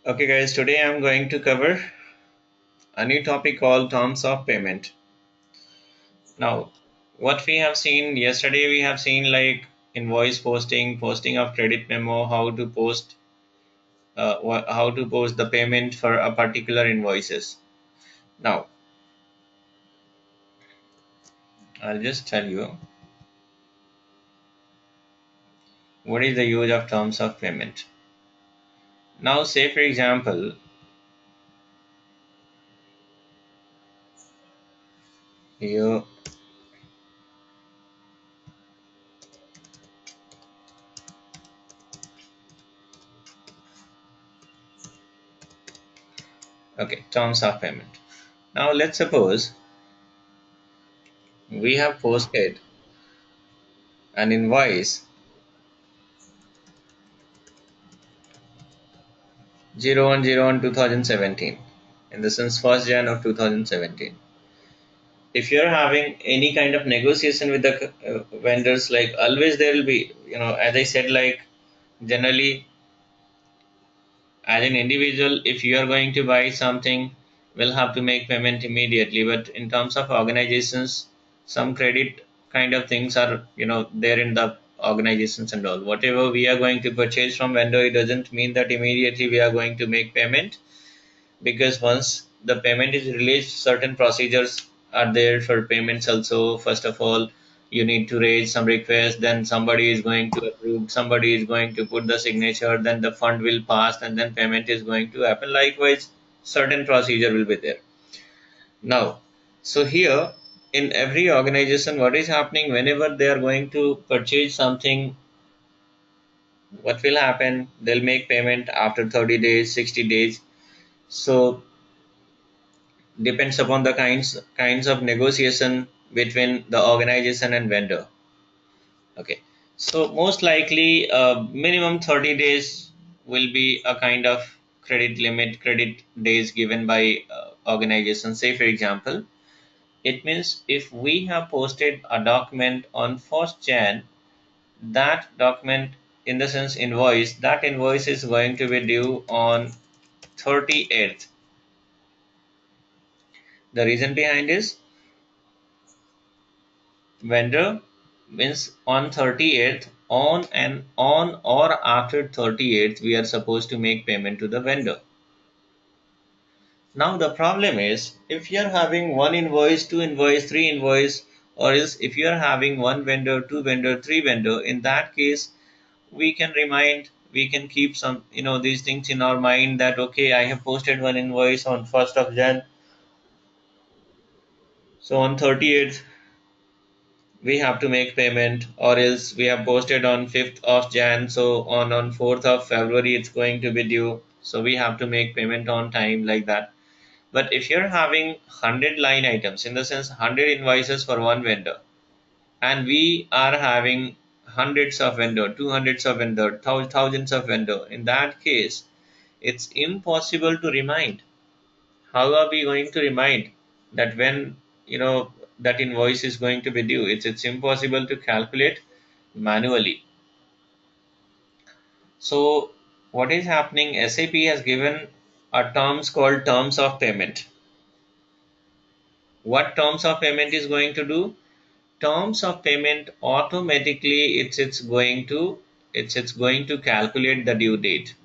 Okay guys, today I'm going to cover a new topic called terms of payment. Now, what we have seen yesterday, we have seen like invoice posting, posting of credit memo, how to post the payment for a particular invoices. Now, I'll just tell you what is the use of terms of payment. Now, say for example, you okay, terms of payment. Now, let's suppose we have posted an invoice 01/01/2017 in the sense 1st Jan of 2017. If you're having any kind of negotiation with the vendors, like always there will be, as I said, like generally as an individual, if you are going to buy something, will have to make payment immediately. But in terms of organizations, some credit kind of things are, there in the organizations and all. Whatever we are going to purchase from vendor, it doesn't mean that immediately we are going to make payment, because once the payment is released, certain procedures are there for payments also. First of all, you need to raise some request, then somebody is going to approve, somebody is going to put the signature, then the fund will pass, and then payment is going to happen. Likewise, certain procedure will be there. Now, so here in every organization, what is happening, whenever they are going to purchase something, what will happen, they'll make payment after 30 days, 60 days. So depends upon the kinds of negotiation between the organization and vendor. Okay, so most likely minimum 30 days will be a kind of credit limit, credit days given by organization. Say for example, it means if we have posted a document on 1st Jan, that document, in the sense invoice, that invoice is going to be due on 38th. The reason behind is, vendor means on 38th, on or after 38th, we are supposed to make payment to the vendor. Now the problem is, if you are having one invoice, two invoice, three invoice, or else if you are having one vendor, two vendor, three vendor, in that case we can keep some, these things in our mind, that okay, I have posted one invoice on 1st of Jan, so on 38th we have to make payment, or else we have posted on 5th of Jan, so on 4th of February it's going to be due, so we have to make payment on time, like that. But if you're having 100 line items, in the sense 100 invoices for one vendor, and we are having hundreds of vendor, two hundreds of vendor, thousands of vendor, in that case it's impossible to remind. How are we going to remind that when, that invoice is going to be due? It's impossible to calculate manually. So what is happening, SAP has given a terms called terms of payment. What terms of payment is going to do? Terms of payment automatically it's going to calculate the due date.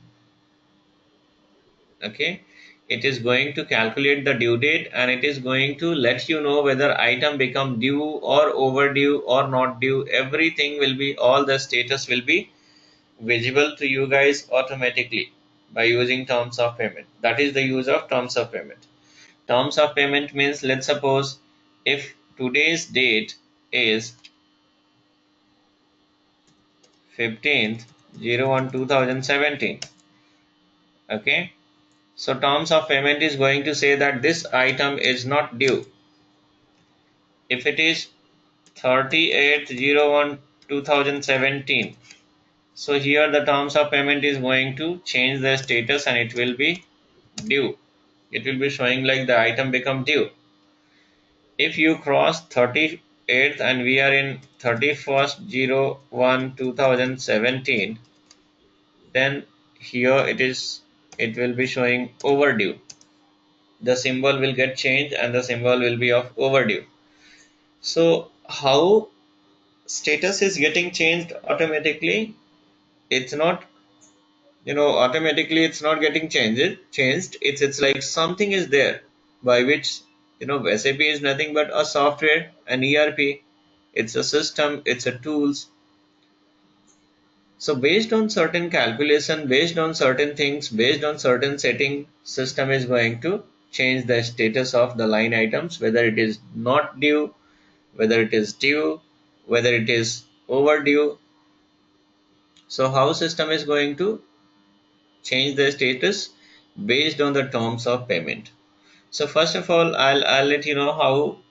Okay, it is going to calculate the due date, and it is going to let you know whether item become due or overdue or not due. Everything will be, all the status will be visible to you guys automatically by using terms of payment. That is the use of terms of payment. Terms of payment means, let's suppose if today's date is 15/01/2017. Okay, so terms of payment is going to say that this item is not due. If it is 38/01/2017, so here the terms of payment is going to change the status, and it will be due. It will be showing like the item become due. If you cross 38th and we are in 31/01/2017, then here it is it will be showing overdue. The symbol will get changed and the symbol will be of overdue. So how status is getting changed automatically? It's not, automatically it's not getting changed. It's like something is there by which, SAP is nothing but a software, an ERP. It's a system, it's a tools. So based on certain calculation, based on certain things, based on certain setting, system is going to change the status of the line items, whether it is not due, whether it is due, whether it is overdue. So how system is going to change the status based on the terms of payment. So first of all, I'll let you know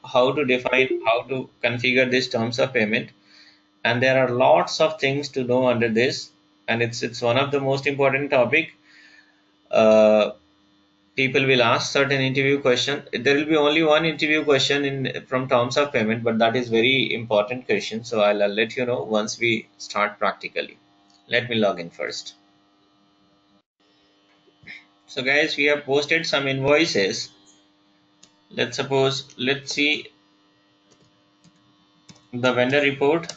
how to define, how to configure these terms of payment. And there are lots of things to know under this, and it's one of the most important topic. uh, People will ask certain interview question. There will be only one interview question in from terms of payment, but that is very important question, so I'll let you know once we start practically. Let me log in first. So guys, we have posted some invoices. Let's see the vendor report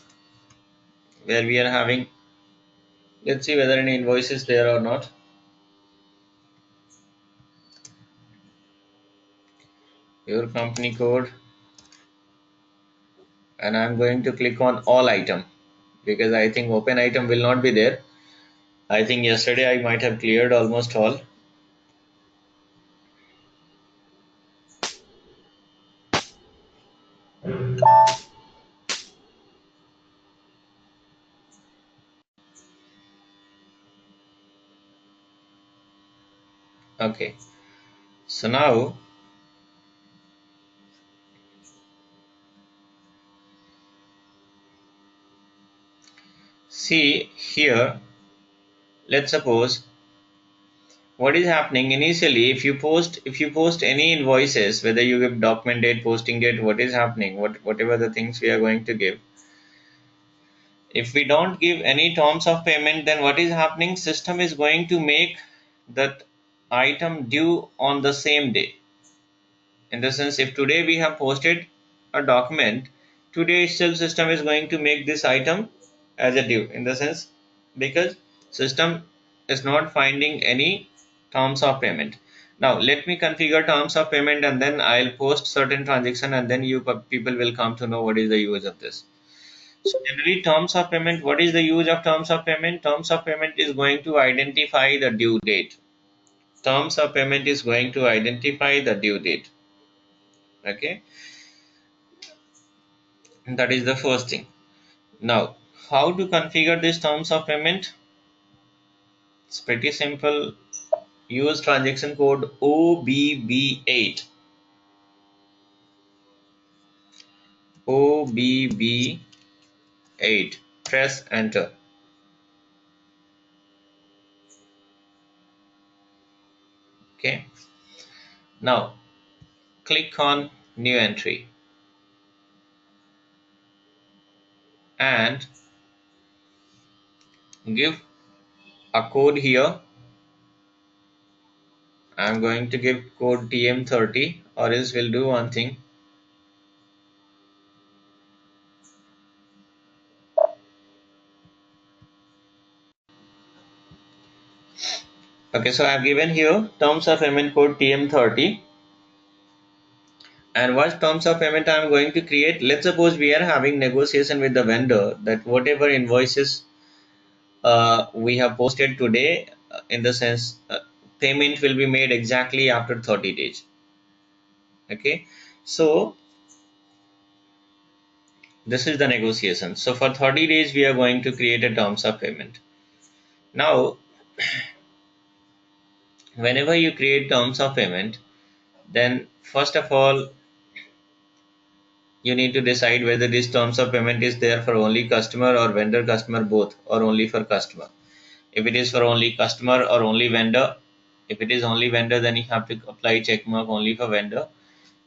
where we are having. Let's see whether any invoice is there or not. Your company code, and I'm going to click on all item because I think open item will not be there. I think yesterday I might have cleared almost all. Okay, so now see here, let's suppose what is happening initially. If you post any invoices, whether you give document date, posting date, what is happening, whatever the things we are going to give, if we don't give any terms of payment, then what is happening, system is going to make that item due on the same day. In the sense, if today we have posted a document, today itself system is going to make this item as a due, in the sense, because system is not finding any terms of payment. Now let me configure terms of payment, and then I'll post certain transaction, and then you people will come to know what is the use of this. So generally, terms of payment, what is the use of terms of payment? Terms of payment is going to identify the due date. Terms of payment is going to identify the due date. Okay, that is the first thing. Now, how to configure these terms of payment? It's pretty simple. Use transaction code OBB8. OBB8. Press enter. Okay. Now, click on new entry and give a code here. I'm going to give code TM30, or else we'll do one thing. Okay, so I've given here terms of payment code TM30. And what terms of payment I am going to create? Let's suppose we are having negotiation with the vendor that whatever invoices we have posted today, in the sense, payment will be made exactly after 30 days. Okay, so this is the negotiation. So for 30 days we are going to create a terms of payment. Now whenever you create terms of payment, then first of all you need to decide whether this terms of payment is there for only customer or vendor, customer both, or only for customer. If it is for only customer or only vendor, if it is only vendor, then you have to apply check mark only for vendor.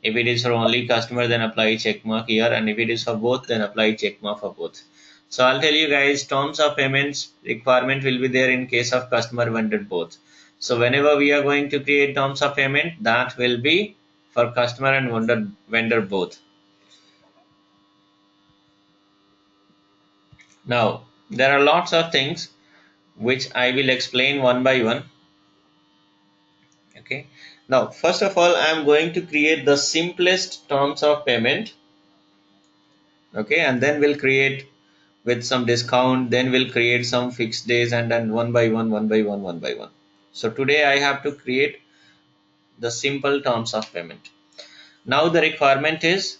If it is for only customer, then apply check mark here, and if it is for both, then apply check mark for both. So I'll tell you guys, terms of payments requirement will be there in case of customer vendor both. So whenever we are going to create terms of payment, that will be for customer and vendor both. Now, there are lots of things which I will explain one by one. Okay. Now, first of all, I am going to create the simplest terms of payment. Okay, and then we'll create with some discount, then we'll create some fixed days, and then one by one, one by one, one by one. So today I have to create the simple terms of payment. Now the requirement is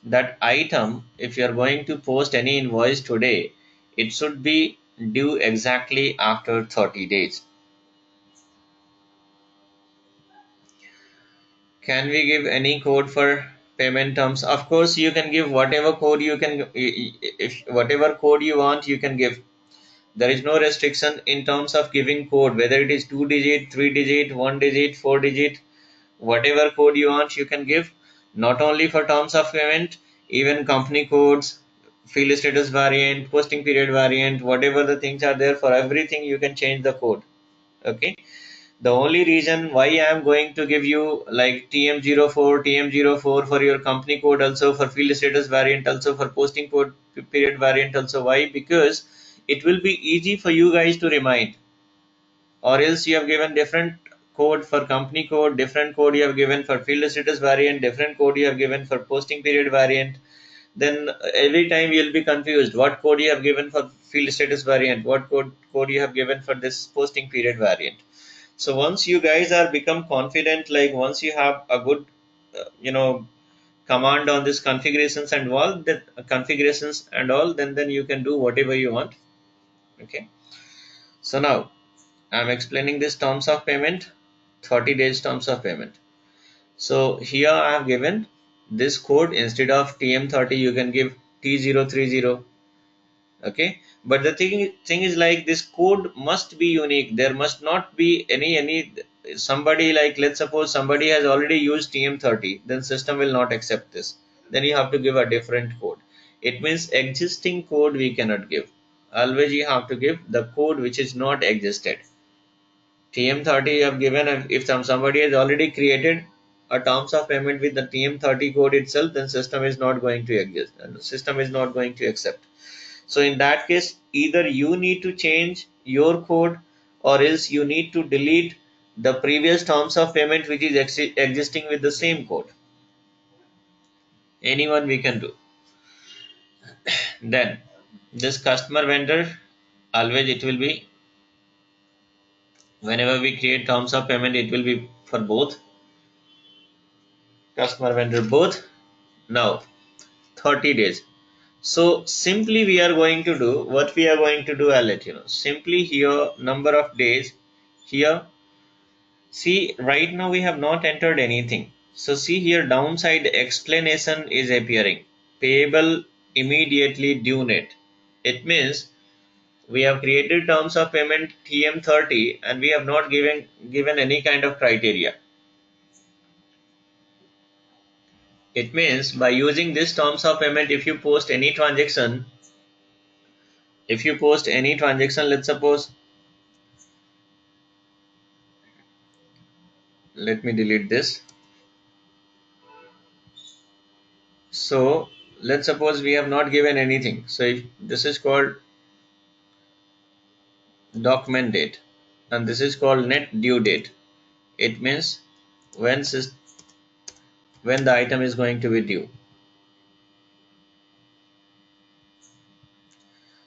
that item, if you are going to post any invoice today, it should be due exactly after 30 days. Can we give any code for payment terms? Of course, you can give whatever code you can, if whatever code you want, you can give. There is no restriction in terms of giving code, whether it is 2 digit, 3 digit, 1 digit, 4 digit, whatever code you want, you can give. Not only for terms of payment, even company codes, field status variant, posting period variant, whatever the things are there, for everything you can change the code. Okay. The only reason why I am going to give you like TM04, TM04 for your company code, also for field status variant, also for posting code period variant also. Why? Because it will be easy for you guys to remind. Or else you have given different code for company code, different code you have given for field status variant, different code you have given for posting period variant. Then every time you'll be confused what code you have given for field status variant, what code you have given for this posting period variant. So once you guys are become confident, like once you have a good command on this configurations and all that configurations and all, then you can do whatever you want. Okay. So now I'm explaining this terms of payment, 30 days terms of payment. So here I have given this code. Instead of TM30 you can give T030. Okay, but the thing is, like, this code must be unique. There must not be any somebody, like, let's suppose somebody has already used TM30, then system will not accept this. Then you have to give a different code. It means existing code we cannot give. Always you have to give the code which is not existed. TM30 you have given, if somebody has already created a terms of payment with the TM30 code itself, then system is not going to exist and system is not going to accept. So in that case, either you need to change your code, or else you need to delete the previous terms of payment which is existing with the same code. Anyone we can do. Then this customer vendor, always it will be, whenever we create terms of payment, it will be for both customer vendor both. Now 30 days. So simply we are going to do what we are going to do. I'll let you know. Simply here number of days here. See, right now we have not entered anything. So see here, downside explanation is appearing. Payable immediately due net. It means we have created terms of payment TM30 and we have not given any kind of criteria. It means by using this terms of payment, if you post any transaction, let's suppose, let me delete this. So let's suppose we have not given anything. So if this is called document date and this is called net due date. It means when when the item is going to be due.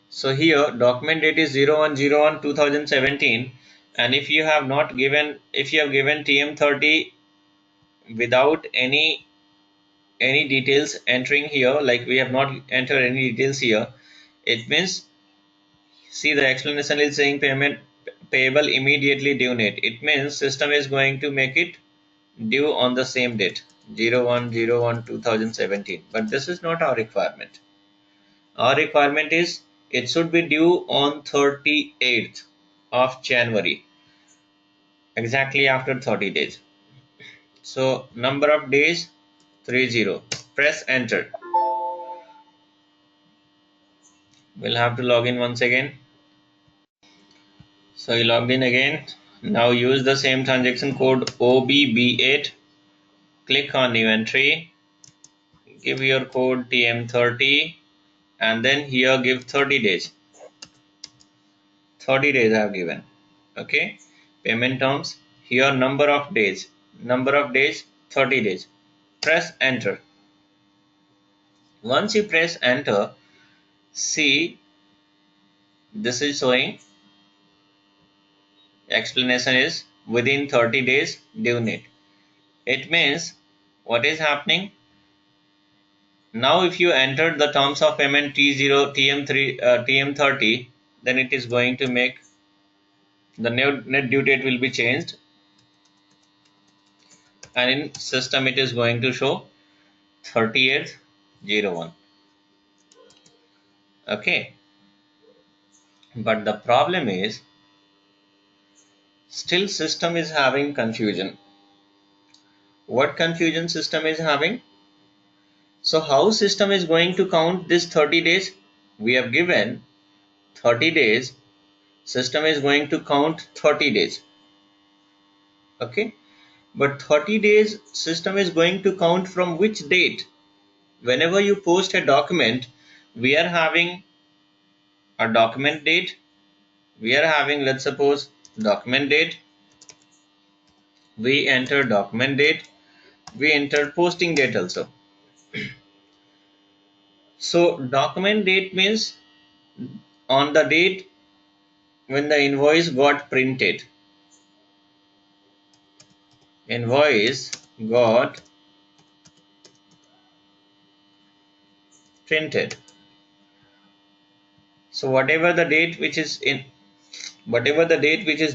So here document date is 01/01/2017, and if you have not given, if you have given TM30 without any details entering here, like we have not entered any details here, it means, see, the explanation is saying payment payable immediately due net. It means system is going to make it due on the same date, 01/01/2017. But this is not our requirement. Our requirement is it should be due on 38th of January, exactly after 30 days. So number of days 30. Press enter. We'll have to log in once again. So you logged in again. Now use the same transaction code OBB8, click on new entry, give your code TM30, and then here give 30 days. 30 days I have given. Okay, payment terms, here number of days, 30 days. Press enter. Once you press enter, see this is showing explanation is within 30 days due date. It means what is happening now. If you entered the terms of payment T0 TM3 TM30, then it is going to make the net due date will be changed, and in system it is going to show 30th01. Okay, but the problem is still system is having confusion. What confusion system is having? So how system is going to count this 30 days? We have given 30 days, system is going to count 30 days. Okay, but 30 days system is going to count from which date? Whenever you post a document, we are having a document date, we are having, let's suppose, document date, we enter document date, we enter posting date also. So document date means on the date when the invoice got printed. Invoice got printed. So whatever the date which is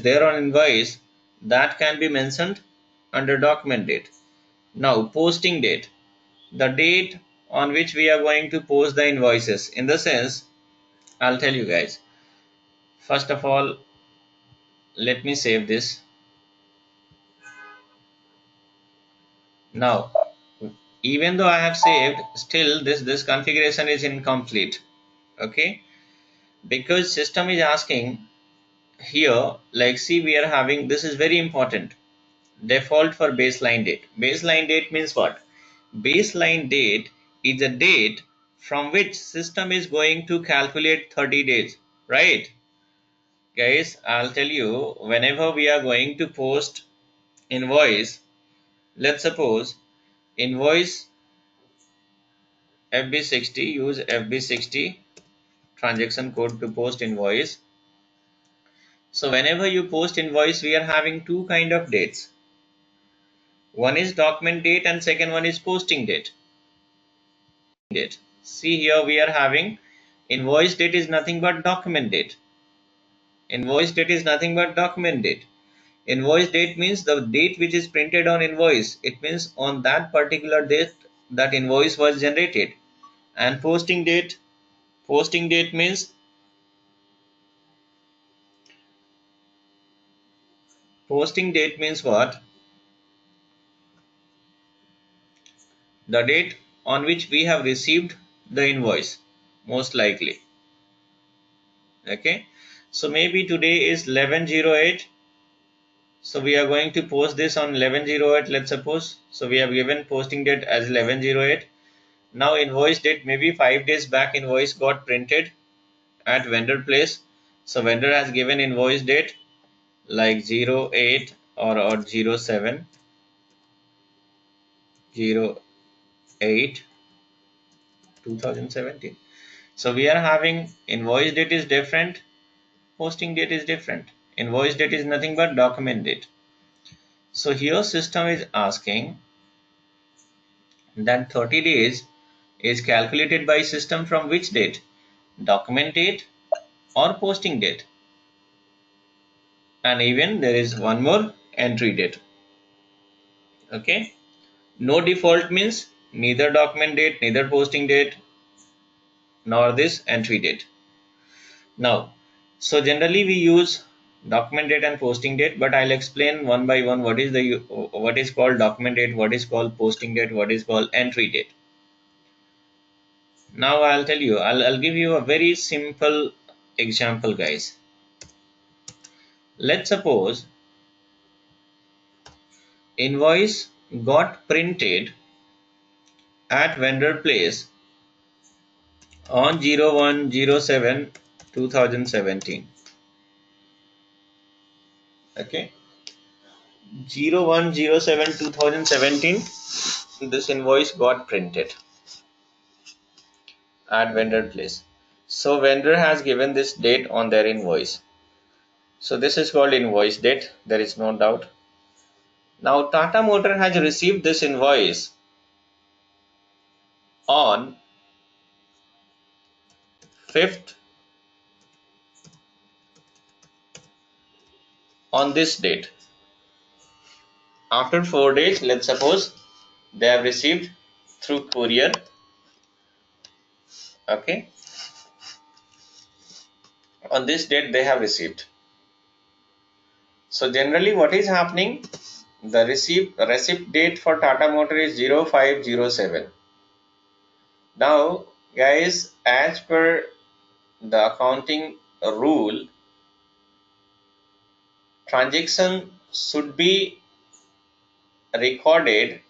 there on invoice, that can be mentioned under document date. Now posting date, the date on which we are going to post the invoices. In the sense, I'll tell you guys. First of all, let me save this. Now, even though I have saved, still this configuration is incomplete. Okay, because system is asking here, like, see, we are having, this is very important, default for baseline date. Baseline date means what? Baseline date is a date from which system is going to calculate 30 days, right? Guys, I'll tell you, whenever we are going to post invoice, let's suppose invoice FB60, use FB60 transaction code to post invoice. So whenever you post invoice, we are having two kind of dates. One is document date and second one is posting date. See here we are having invoice date is nothing but document date. Invoice date is nothing but document date. Invoice date means the date which is printed on invoice. It means on that particular date that invoice was generated. And posting date means what? The date on which we have received the invoice, most likely. Okay, so maybe today is 11/08, so we are going to post this on 11/08, let's suppose. So we have given posting date as 11/08. Now invoice date, maybe 5 days back invoice got printed at vendor place, so vendor has given invoice date like 08 or 07 08 2017. So we are having invoice date is different, posting date is different. Invoice date is nothing but document date. So here system is asking that 30 days is calculated by system from which date? Document date or posting date? And even there is one more, entry date. Okay, no default means neither document date, neither posting date, nor this entry date. Now, so generally we use document date and posting date, but I'll explain one by one what is called document date, what is called posting date, what is called entry date. Now I'll tell you, I'll give you a very simple example, guys. Let's suppose invoice got printed at vendor place on 01/07/2017. Okay, 01/07/2017, this invoice got printed at vendor place. So vendor has given this date on their invoice. So this is called invoice date, there is no doubt. Now Tata Motor has received this invoice on 5th, on this date. After 4 days, let's suppose they have received through courier. Okay, on this date they have received. So generally what is happening, the receipt date for Tata Motor is 05/07. Now guys, as per the accounting rule, transaction should be recorded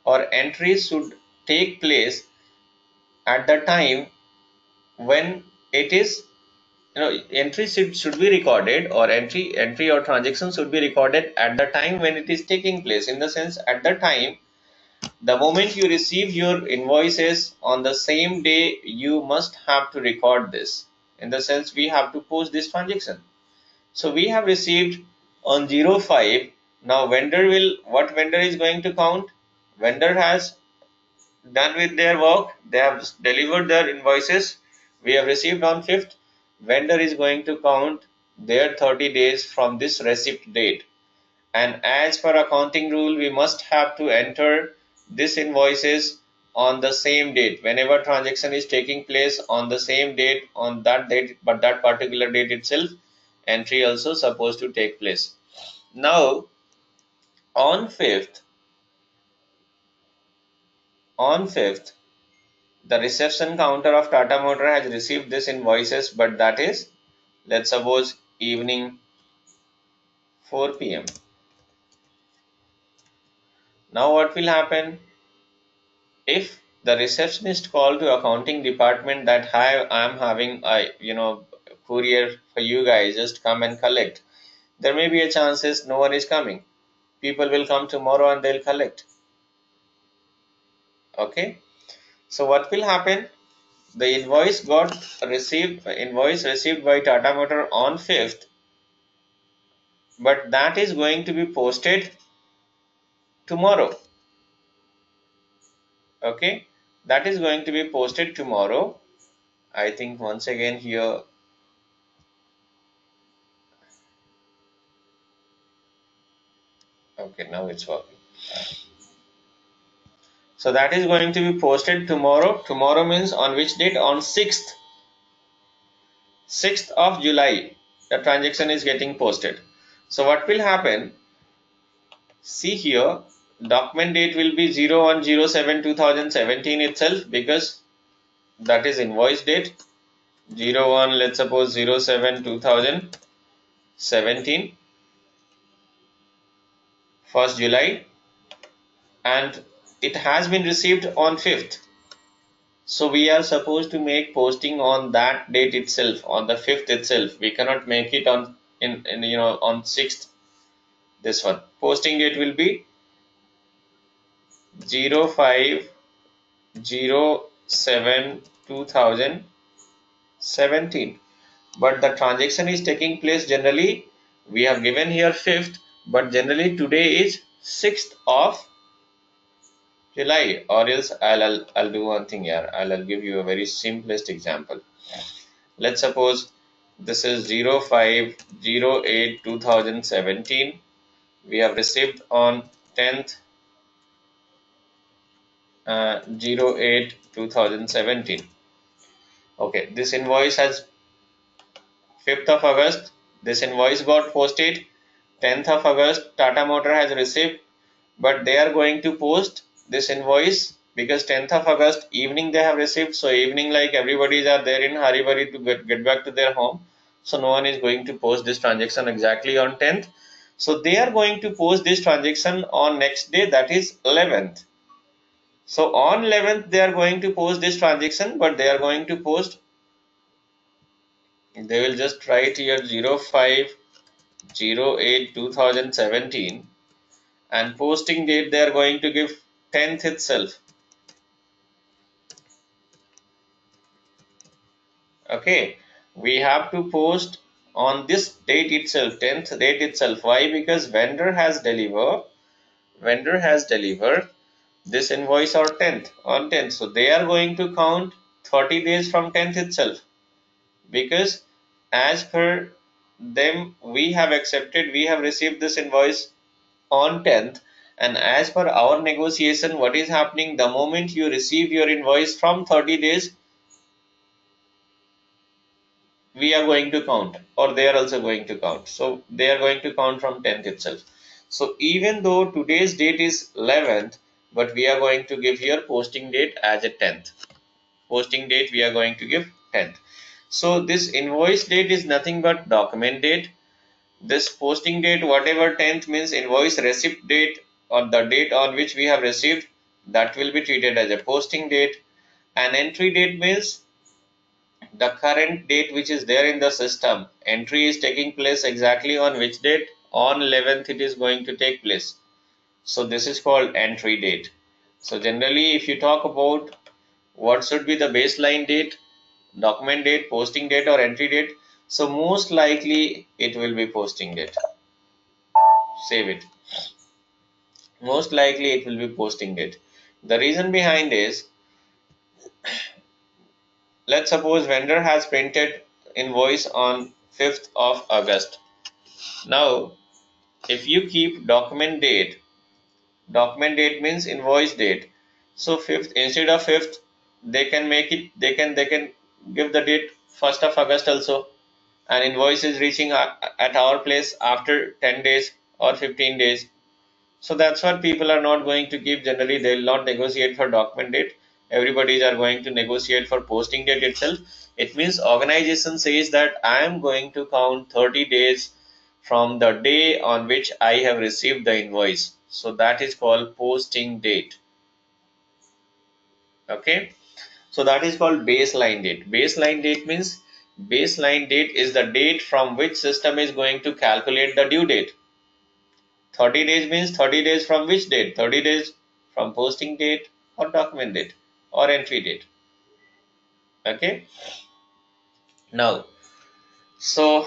or entries should take place at the time when it is, entry should be recorded, or entry or transaction should be recorded at the time when it is taking place. In the sense, at the time, the moment you receive your invoices, on the same day you must have to record this. In the sense, we have to post this transaction. So we have received on 05. Now what vendor is going to count? Vendor has done with their work, they have delivered their invoices, we have received on 5th. Vendor is going to count their 30 days from this receipt date, and as per accounting rule, we must have to enter this invoices on the same date. Whenever transaction is taking place on the same date, on that date, but that particular date itself, entry also supposed to take place. Now on 5th, the reception counter of Tata Motor has received this invoices, but that is, let's suppose, evening 4 p.m. Now what will happen? If the receptionist call to accounting department that, hi, I am having a courier for you guys, just come and collect, there may be a chances no one is coming. People will come tomorrow and they'll collect. Okay. So what will happen? The invoice received by Tata Motor on 5th, but that is going to be posted tomorrow. Okay, that is going to be posted tomorrow. I think once again here, okay, now it's working. So that is going to be posted tomorrow. Tomorrow means on which date? On 6th of July, the transaction is getting posted. So what will happen? See here, document date will be 01/07/2017 itself, because that is invoice date. 01, let's suppose 07/2017, 1st July, and it has been received on 5th. So we are supposed to make posting on that date itself, on the 5th itself. We cannot make it on on 6th. This one posting date will be 05/07/2017. But the transaction is taking place generally. We have given here 5th, but generally today is 6th of July. Or else I'll do one thing here. I'll give you a very simplest example. Let's suppose this is 05/08/2017. We have received on 10th 08/2017. Okay, this invoice has 5th of August. This invoice got posted 10th of August. Tata Motor has received, but they are going to post this invoice because 10th of August evening they have received. So evening, like everybody are there in hurry to get back to their home. So no one is going to post this transaction exactly on 10th. So they are going to post this transaction on next day, that is 11th. So on 11th they are going to post this transaction, but they are going to post, they will just write here 05/08/2017, and posting date they are going to give 10th itself. Okay, we have to post on this date itself, 10th date itself. Why? Because vendor has delivered this invoice or 10th on 10th, so they are going to count 30 days from 10th itself, because as per them we have received this invoice on 10th, and as per our negotiation, what is happening, the moment you receive your invoice from 30 days, we are going to count, or they are also going to count. So they are going to count from 10th itself. So even though today's date is 11th, but we are going to give here posting date as a 10th. Posting date we are going to give 10th. So this invoice date is nothing but document date. This posting date, whatever 10th means, invoice receipt date or the date on which we have received, that will be treated as a posting date. And entry date means the current date which is there in the system. Entry is taking place exactly on which date? On 11th it is going to take place. So this is called entry date. So generally if you talk about what should be the baseline date, document date, posting date or entry date, so most likely it will be posting date. Save it. Most likely it will be posting date. The reason behind is, let's suppose vendor has printed invoice on 5th of August. Now if you keep document date means invoice date. So 5th, instead of 5th, they can make it, they can give the date 1st of August also, and invoice is reaching at our place after 10 days or 15 days. So that's what people are not going to give. Generally they will not negotiate for document date. Everybody are going to negotiate for posting date itself. It means organization says that I am going to count 30 days from the day on which I have received the invoice. So that is called posting date. Okay. So that is called baseline date. Baseline date means, baseline date is the date from which system is going to calculate the due date. 30 days means 30 days from which date? 30 days from posting date or document date or entry date. Okay. Now, so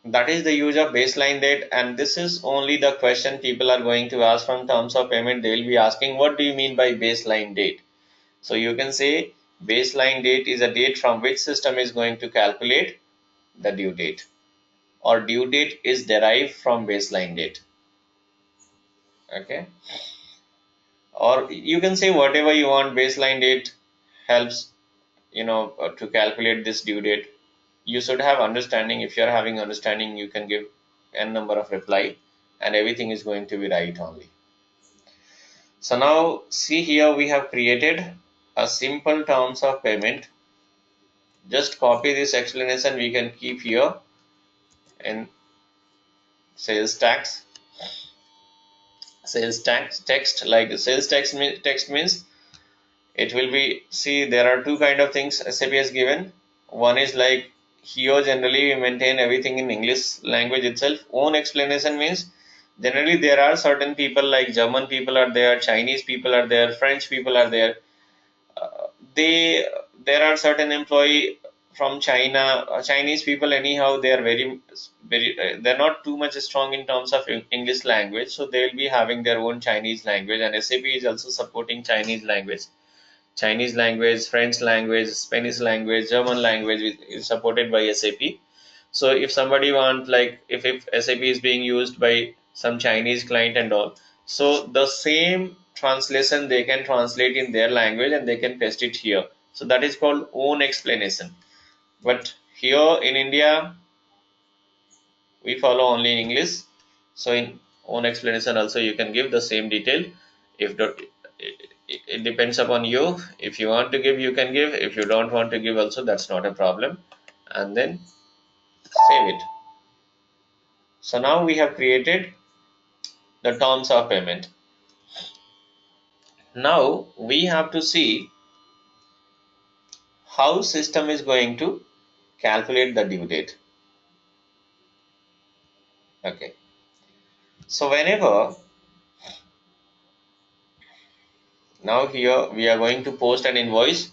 that is the use of baseline date, and this is only the question people are going to ask from terms of payment. They will be asking, what do you mean by baseline date? So you can say baseline date is a date from which system is going to calculate the due date, or due date is derived from baseline date. Okay. Or you can say whatever you want. Baseline date helps, to calculate this due date. You should have understanding. If you are having understanding, you can give n number of reply and everything is going to be right only. So now see here, we have created a simple terms of payment. Just copy this explanation, we can keep here in sales tax. Sales tax text, like sales tax text means, it will be, see, there are two kind of things SAP has given. One is like, here generally we maintain everything in English language itself. Own explanation means, generally there are certain people like German people are there, Chinese people are there, French people are there. They There are certain employee from China, Chinese people anyhow, they are they're not too much strong in terms of English language, so they will be having their own Chinese language, and SAP is also supporting Chinese language, French language, Spanish language, German language is supported by SAP. So if somebody want, like if SAP is being used by some Chinese client and all, so the same translation they can translate in their language and they can paste it here. So that is called own explanation. But here in India, we follow only English. So in own explanation also you can give the same detail. If not, it depends upon you. If you want to give, you can give. If you don't want to give also, that's not a problem. And then save it. So now we have created the terms of payment. Now we have to see how system is going to calculate the due date. Okay. So whenever, now here we are going to post an invoice.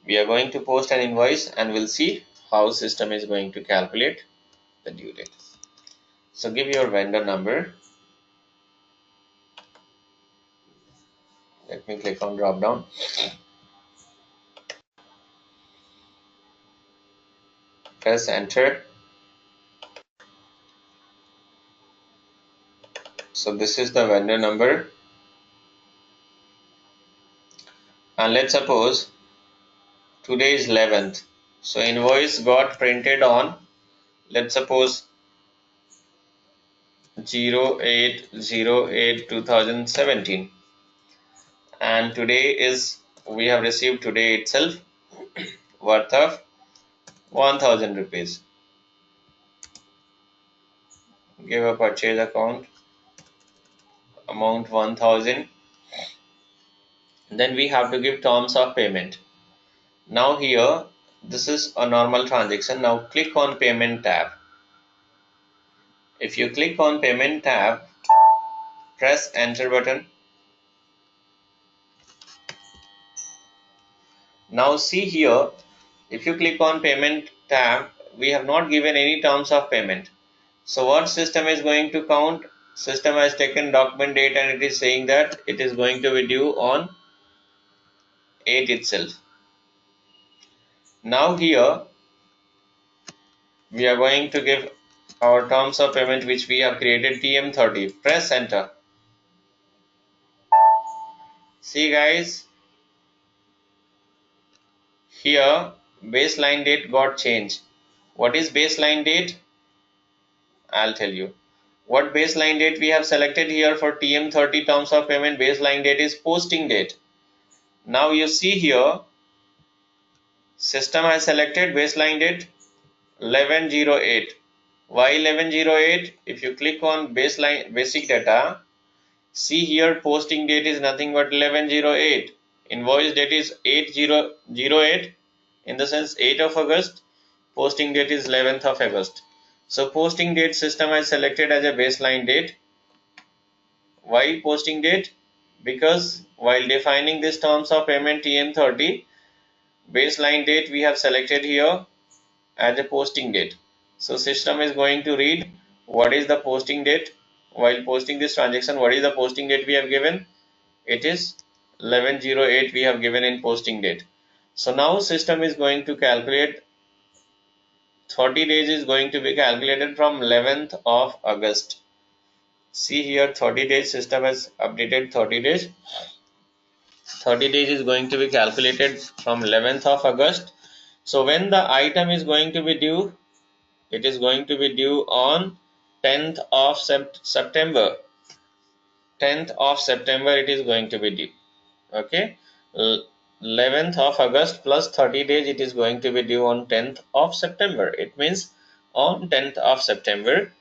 We are going to post an invoice and we'll see how system is going to calculate the due date. So give your vendor number. Let me click on drop down. Press enter. So this is the vendor number. And let's suppose today is 11th. So invoice got printed on, let's suppose 08/08/2017, and today is, we have received today itself worth of 1000 rupees. Give a purchase account amount 1000. Then we have to give terms of payment. Now here this is a normal transaction. Now click on payment tab. If you click on payment tab, press enter button. Now see here, if you click on payment tab, we have not given any terms of payment. So what system is going to count? System has taken document date and it is saying that it is going to be due on 8 itself. Now here we are going to give our terms of payment which we have created, TM30. Press enter. See guys, here baseline date got changed. What is baseline date? I'll tell you. What baseline date we have selected here for TM30 terms of payment? Baseline date is posting date. Now you see here, system has selected baseline date 11/08. Why 11/08? If you click on baseline basic data, see here posting date is nothing but 11/08. Invoice date is 8/0/08, in the sense 8 of August. Posting date is 11th of August. So posting date system has selected as a baseline date. Why posting date? Because while defining this terms of payment TM30, baseline date we have selected here as a posting date. So system is going to read what is the posting date. While posting this transaction, what is the posting date we have given? It is 11/08 we have given in posting date. So now system is going to calculate, 30 days is going to be calculated from 11th of August. See here, 30 days, system has updated 30 days. 30 days is going to be calculated from 11th of August. So when the item is going to be due, it is going to be due on 10th of September. 10th of September it is going to be due. Okay. 11th of August plus 30 days, it is going to be due on 10th of September. It means on 10th of September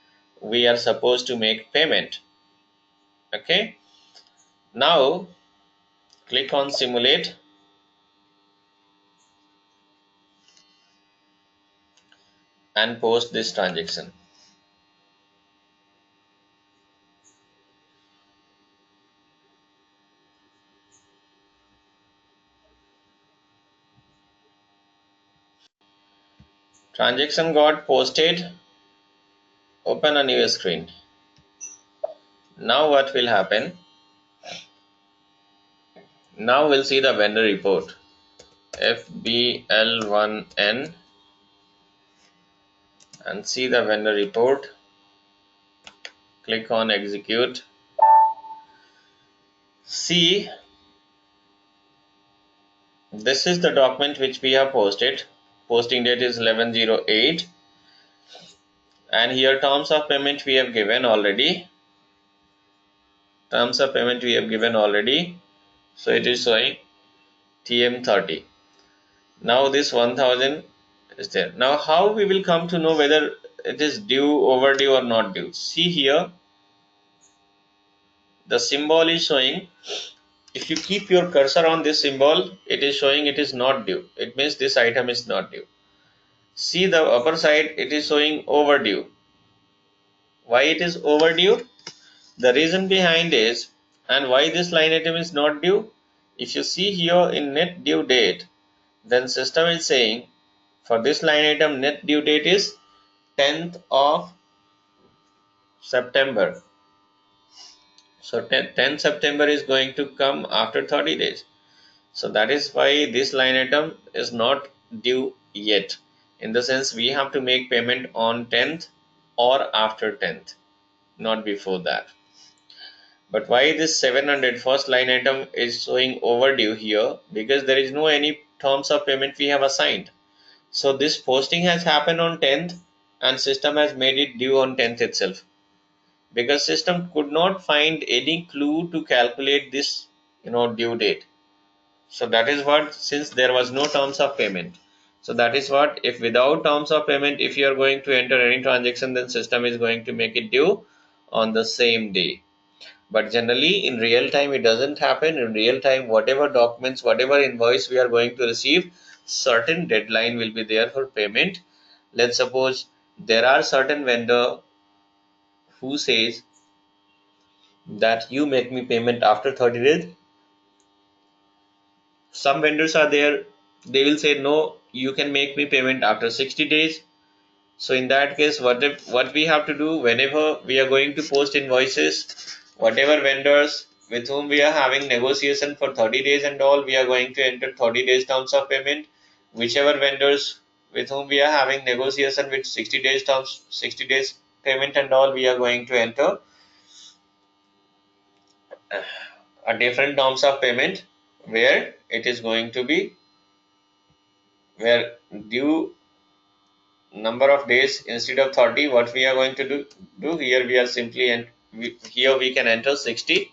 we are supposed to make payment. Okay. Now click on simulate and post this transaction. Transaction got posted. Open a new screen. Now what will happen? Now we'll see the vendor report. FBL1N, and see the vendor report. Click on execute. See, this is the document which we have posted. Posting date is 11/08, and here terms of payment we have given already. Terms of payment we have given already. So it is showing TM30. Now this 1000 is there. Now how we will come to know whether it is due, overdue or not due. See here, the symbol is showing. If you keep your cursor on this symbol, it is showing it is not due. It means this item is not due. See the upper side, it is showing overdue. Why it is overdue? The reason behind is, and why this line item is not due. If you see here in net due date, then system is saying for this line item net due date is 10th of September. So 10th September is going to come after 30 days. So that is why this line item is not due yet. In the sense we have to make payment on 10th or after 10th, not before that. But why this 700 first line item is showing overdue here? Because there is no any terms of payment we have assigned. So this posting has happened on 10th and system has made it due on 10th itself. Because system could not find any clue to calculate this due date. So that is what, since there was no terms of payment. So that is what, if without terms of payment, if you are going to enter any transaction, then system is going to make it due on the same day. But generally in real time it doesn't happen. In real time, whatever documents, whatever invoice we are going to receive, certain deadline will be there for payment. Let's suppose there are certain vendor who says that you make me payment after 30 days. Some vendors are there, they will say no, you can make me payment after 60 days. So in that case, what we have to do, whenever we are going to post invoices, whatever vendors with whom we are having negotiation for 30 days and all, we are going to enter 30 days terms of payment. Whichever vendors with whom we are having negotiation with 60 days payment and all, we are going to enter a different terms of payment, where it is going to be, where due number of days instead of 30, what we are going to do here, we are simply, and here we can enter 60,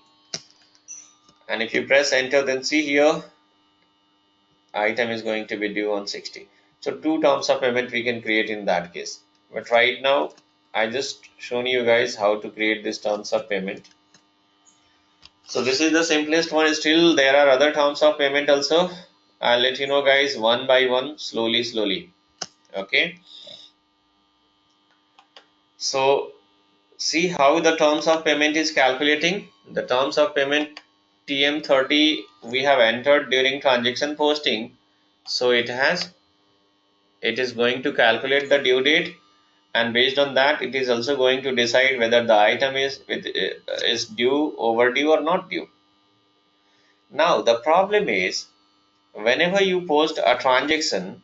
and if you press enter, then see here item is going to be due on 60. So two terms of payment we can create in that case. But right now I just shown you guys how to create this terms of payment. So this is the simplest one. Still there are other terms of payment also. I'll let you know guys one by one, slowly. Okay, so see how the terms of payment is calculating. The terms of payment TM30 we have entered during transaction posting. So it is going to calculate the due date, and based on that it is also going to decide whether the item is due, overdue or not due. Now the problem is, whenever you post a transaction,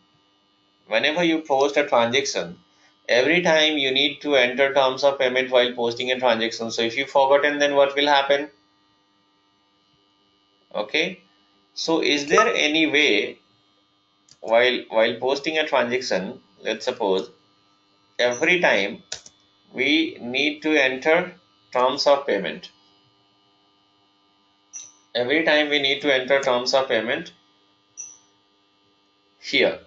every time you need to enter terms of payment while posting a transaction. So if you forgotten, then what will happen? Okay, so is there any way, while posting a transaction, let's suppose every time we need to enter terms of payment, here.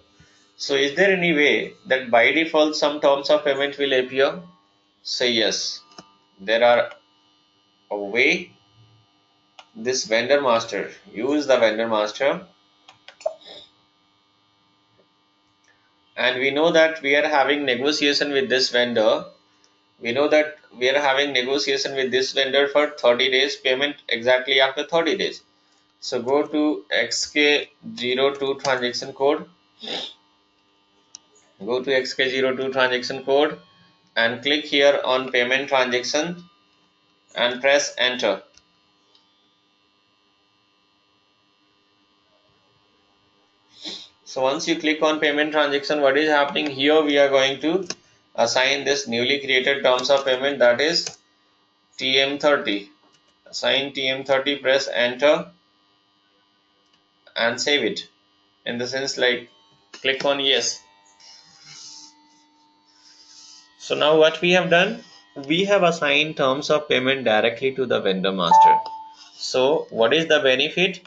So is there any way that by default some terms of payment will appear? Say yes, there are a way. This vendor master, use the vendor master, and we know that we are having negotiation with this vendor. For 30 days payment, exactly after 30 days. So go to XK02 transaction code. And click here on payment transaction and press enter. So once you click on payment transaction, what is happening here? We are going to assign this newly created terms of payment, that is TM30. Assign TM30, press enter and save it. In the sense, like, click on yes. So now what we have done, we have assigned terms of payment directly to the vendor master. So what is the benefit?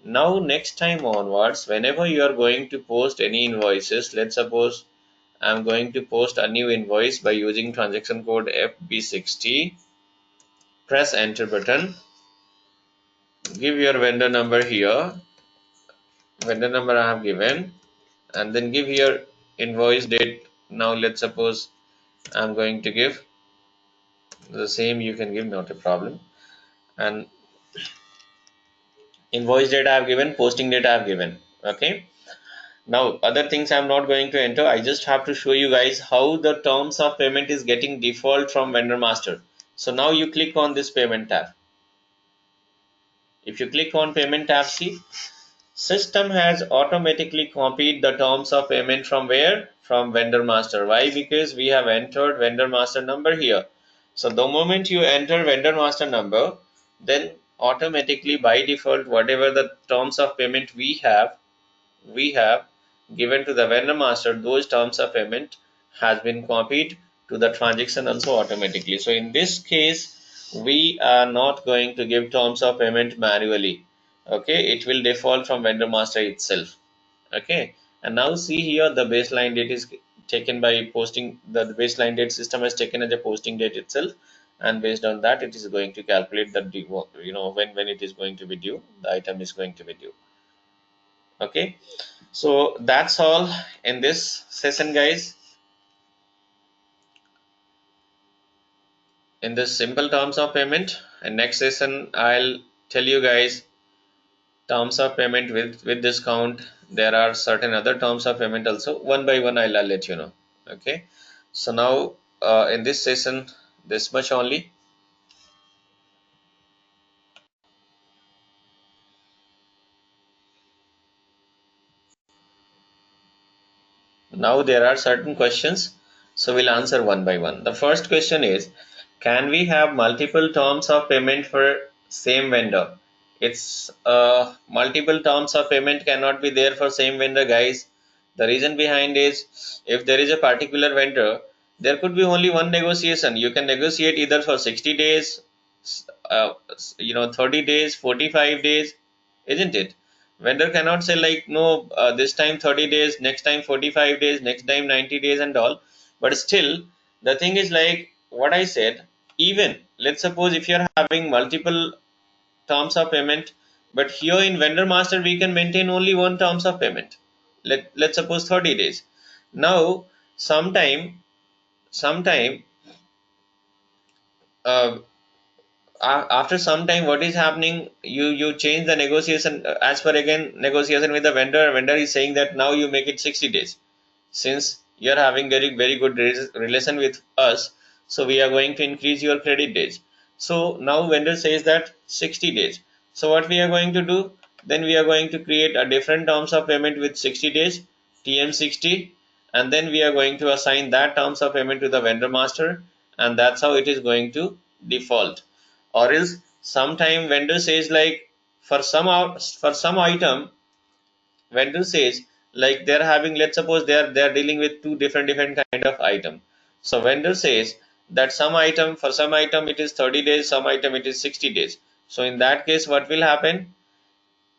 Now next time onwards, whenever you are going to post any invoices, let's suppose I'm going to post a new invoice by using transaction code FB60. Press enter button. Give your vendor number here. Vendor number I have given, and then give your invoice date. Now let's suppose I'm going to give the same, you can give, not a problem. And invoice date I have given, posting date I have given. Okay. Now other things I'm not going to enter. I just have to show you guys how the terms of payment is getting default from vendor master. So now you click on this payment tab. If you click on payment tab, see, system has automatically copied the terms of payment from where? From vendor master. Why? Because we have entered vendor master number here. So the moment you enter vendor master number, then automatically by default whatever the terms of payment we have given to the vendor master, those terms of payment has been copied to the transaction also automatically. So in this case, we are not going to give terms of payment manually. Okay, it will default from vendor master itself. Okay, and now see here the baseline date is taken by posting. The baseline date system has taken as a posting date itself, and based on that it is going to calculate the when it is going to be due, the item is going to be due. Okay, so that's all in this session, guys. In this simple terms of payment, and next session I'll tell you guys terms of payment with discount. There are certain other terms of payment also. One by one I'll let you know. Okay, so now in this session, this much only. Now there are certain questions, so we'll answer one by one. The first question is, can we have multiple terms of payment for same vendor? It's multiple terms of payment cannot be there for same vendor, guys. The reason behind is, if there is a particular vendor, there could be only one negotiation. You can negotiate either for 60 days, 30 days, 45 days, isn't it? Vendor cannot say like, no, this time 30 days, next time 45 days, next time 90 days and all. But still, the thing is like what I said, even let's suppose if you're having multiple terms of payment, but here in vendor master we can maintain only one terms of payment. Let's suppose 30 days. Now, sometime uh, after some time what is happening, you change the negotiation, as per again negotiation with the vendor is saying that now you make it 60 days, since you are having very good relation with us, so we are going to increase your credit days. So now vendor says that 60 days. So what we are going to do, then we are going to create a different terms of payment with 60 days, TM60, and then we are going to assign that terms of payment to the vendor master, and that's how it is going to default. Or else sometime vendor says like, for some item, vendor says like they're having, let's suppose they're dealing with two different kind of item. So vendor says that some item it is 30 days, some item it is 60 days. So in that case what will happen,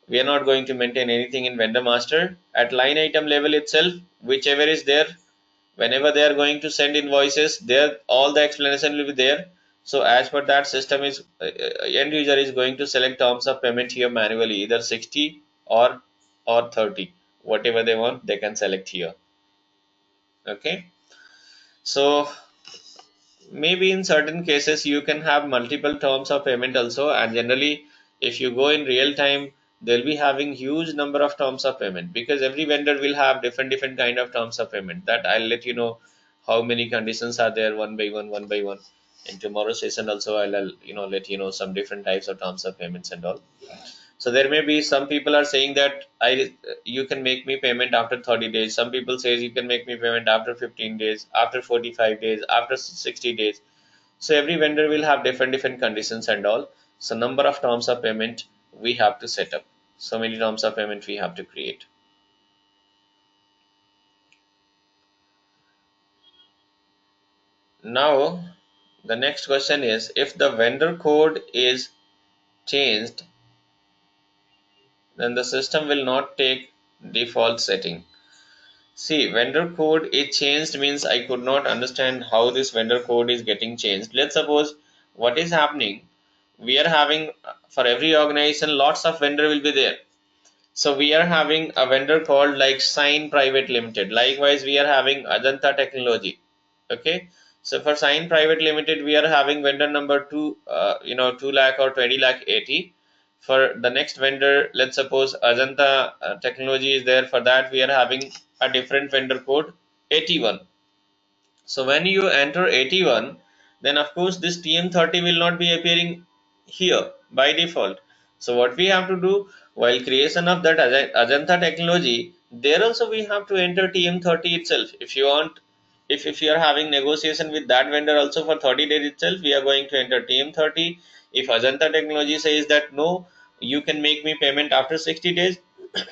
we are not going to maintain anything in vendor master. At line item level itself, whichever is there, whenever they are going to send invoices, there all the explanation will be there. So as per that system is, end user is going to select terms of payment here manually, either 60 or 30, whatever they want they can select here. Okay, so maybe in certain cases you can have multiple terms of payment also, and generally if you go in real time, they'll be having huge number of terms of payment, because every vendor will have different kind of terms of payment. That I'll let you know how many conditions are there, one by one. In tomorrow's session also I'll let you know some different types of terms of payments and all. So there may be some people are saying that you can make me payment after 30 days. Some people says you can make me payment after 15 days, after 45 days, after 60 days. So every vendor will have different conditions and all. So number of terms of payment we have to set up. So many terms of payment we have to create. Now the next question is, if the vendor code is changed, then the system will not take default setting. See, vendor code is changed means I could not understand how this vendor code is getting changed. Let's suppose what is happening. We are having for every organization lots of vendor will be there. So we are having a vendor called like Sign Private Limited. Likewise, we are having Ajanta Technology. Okay. So for Sign Private Limited, we are having vendor number 2 lakh or 20 lakh 80. For the next vendor, let's suppose Ajanta Technology is there. For that, we are having a different vendor code 81. So when you enter 81, then of course this TM30 will not be appearing here by default. So what we have to do while creation of that Ajanta technology, there also we have to enter TM30 itself. If you want, if you are having negotiation with that vendor also for 30 days itself, we are going to enter TM30. If Ajanta technology says that no, you can make me payment after 60 days,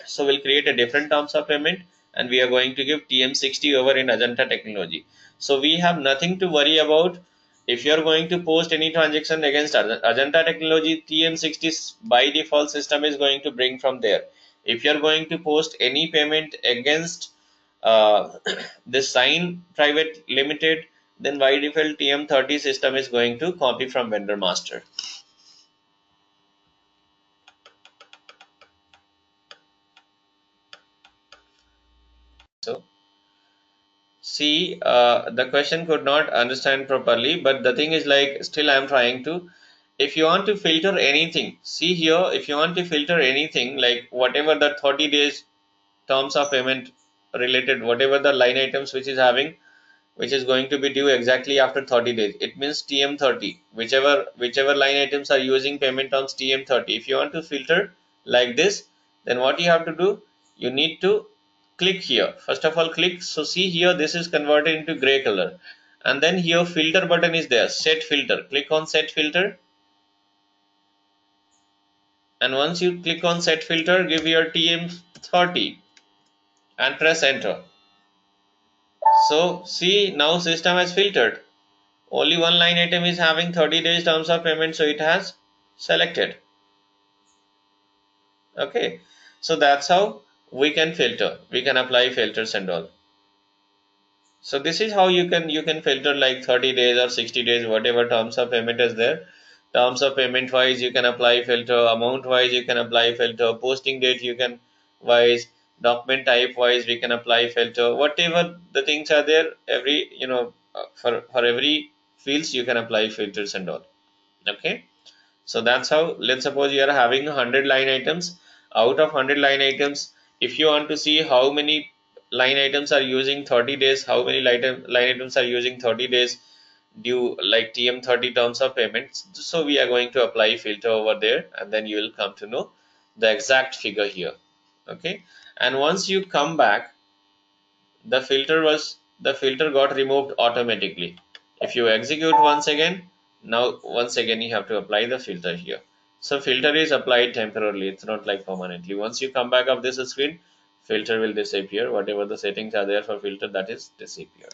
so we'll create a different terms of payment and we are going to give TM60 over in Ajanta technology. So we have nothing to worry about. If you are going to post any transaction against Ajanta technology, TM60 by default system is going to bring from there. If you are going to post any payment against this Sign Private Limited, then by default TM30 system is going to copy from vendor master. So see, the question could not understand properly, but the thing is like still I am trying to. If you want to filter anything, see here, if you want to filter anything like whatever the 30 days terms of payment related, whatever the line items which is having, which is going to be due exactly after 30 days, it means TM30. Whichever line items are using payment terms TM30. If you want to filter like this, then what you have to do, you need to click here. First of all, click. So see here, this is converted into gray color, and then here filter button is there. Set filter. Click on set filter, and once you click on set filter, give your TM30 and press enter. So see, now system has filtered. Only one line item is having 30 days terms of payment, so it has selected. Okay, so that's how we can filter. We can apply filters and all. So this is how you can filter like 30 days or 60 days, whatever terms of payment is there. Terms of payment wise, you can apply filter. Amount wise, you can apply filter. Posting date, you can wise. Document type wise, we can apply filter. Whatever the things are there, every for every fields you can apply filters and all. Okay. So that's how, let's suppose you are having 100 line items. Out of 100 line items, if you want to see how many line items are using 30 days, how many line items are using 30 days due like TM30 terms of payments, so we are going to apply filter over there, and then you will come to know the exact figure here. Okay, and once you come back, the filter got removed automatically. If you execute once again, now once again you have to apply the filter here. So filter is applied temporarily, it's not like permanently. Once you come back of this screen, filter will disappear. Whatever the settings are there for filter, that is disappeared.